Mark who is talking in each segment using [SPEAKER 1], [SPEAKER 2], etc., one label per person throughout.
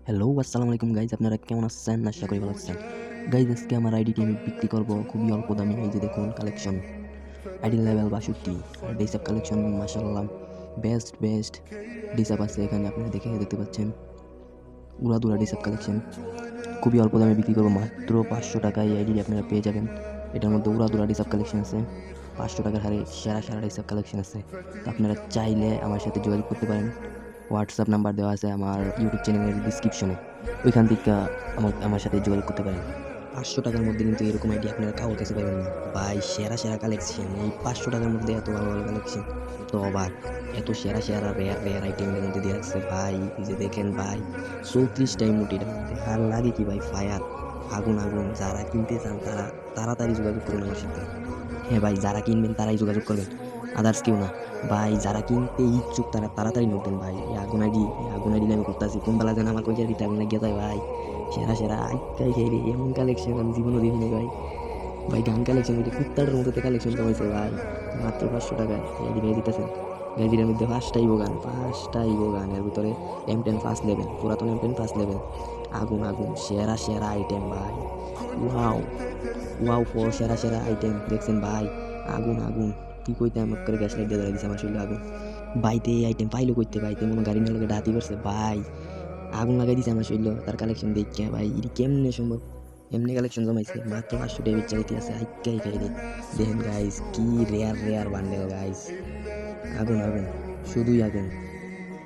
[SPEAKER 1] Hello আসসালামু আলাইকুম guys, আপনারা কেমন আছেন? আশা করি ভালো আছেন গাইজ। আজকে আমার আইডিটি আমি বিক্রি করব খুবই অল্প দামে। এই যে দেখুন কালেকশন, আইডি লেভেল 62 আর ডিসাপ কালেকশন মাশাআল্লাহ বেস্ট ডিসাপ আছে এখানে। আপনারা দেখতে পাচ্ছেন উড়াদুরা ডিসাপ কালেকশন খুবই অল্প দামে বিক্রি করবো, মাত্র 500 টাকায় এই আইডি আপনারা পেয়ে যাবেন। এটার মধ্যে উড়াদুরা ডিসাপ কালেকশন আছে, 500 টাকার হারে সেরা ডিসাপ কালেকশন আছে। তো আপনারা চাইলে আমার সাথে যোগাযোগ করতে পারেন। হোয়াটসঅ্যাপ নাম্বার দেওয়া আছে আমার ইউটিউব চ্যানেলের ডিসক্রিপশনে, ওইখান থেকে আমার সাথে যোগাযোগ করতে পারেন। 500 টাকার মধ্যে কিন্তু এরকম আইডি আপনারা কারোর কাছে পাবেন না ভাই। সেরা কালেকশন এই 500 টাকার মধ্যে, এত ভালো কালেকশন, তো অবাক। এত সেরা রেয়ার আইটেমের মধ্যে দিয়ে রাখছে ভাই। এই যে দেখেন ভাই, 34টা ইমোটির মধ্যে আর লাগে কি ভাই, ফায়ার, আগুন। যারা কিনতে চান তারা তাড়াতাড়ি যোগাযোগ করুন আমার সাথে। হ্যাঁ ভাই, যারা কিনবেন তারাই যোগাযোগ করবেন, আদার্স কেউ না ভাই। যারা কিনতে ইচ্ছুক তারা তাড়াতাড়ি নোট দেন ভাই। এই আগুন আইডি আমি করতেছি, কোন বেলা যেন আমার কইয়া দিতে আগুন লাগিয়ে যায় ভাই। সেরা আইকাই খেয়ে রে, এমন কালেকশন আমি জীবনও দেখিনি ভাই। ভাই গান কালেকশন ওইটা কুত্তাটার মতো কালেকশন করেছে ভাই। মাত্র 500 টাকায় আইডি নিয়ে দিতেছেন। গাইজিটার মধ্যে পাঁচটাই বোগান, এর ভিতরে M10 ফার্স্ট লেভেল, পুরাতন M10 ফার্স্ট লেভেল, আগুন সেরা আইটেম ভাই। ওয়াও ফর সেরা আইটেম দেখছেন ভাই। আগুন কি কইতে আমার করে গ্যাস লাইট দিয়ে ধরে দিছে আমার শরীরে আগুন। বাইতে এই আইটেম পাইলো কইতে বাইতে মনে গাড়ি নিয়ে লোকে ডাতি করছে ভাই। আগুন লাগাই দিছে আমার শরীর, তার কালেকশন দেখে ভাই এটি কেমনে সম্ভব। এমনি কালেকশন জমাইছে, মাত্র 500 টাকা চাইতে আছে। আইকাই খাই রে, দেখেন গাইস কি রেয়ার বান্ডেল গাইস। আগুন শুধুই আগুন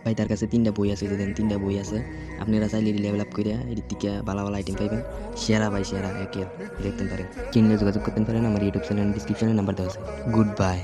[SPEAKER 1] ভাই। তার কাছে 3টা বই আছে, দেখেন 3টা বই আছে। আপনারা চাইলে লেভেল আপ করে এদিক থেকে ভালো আইটেম পাইবেন। সেরা একের দেখতে পারেন। কিনলে যোগাযোগ করতে পারেন, আমার ইউটিউব চ্যানেল ডিসক্রিপশনে নাম্বার দেওয়া আছে। Good bye.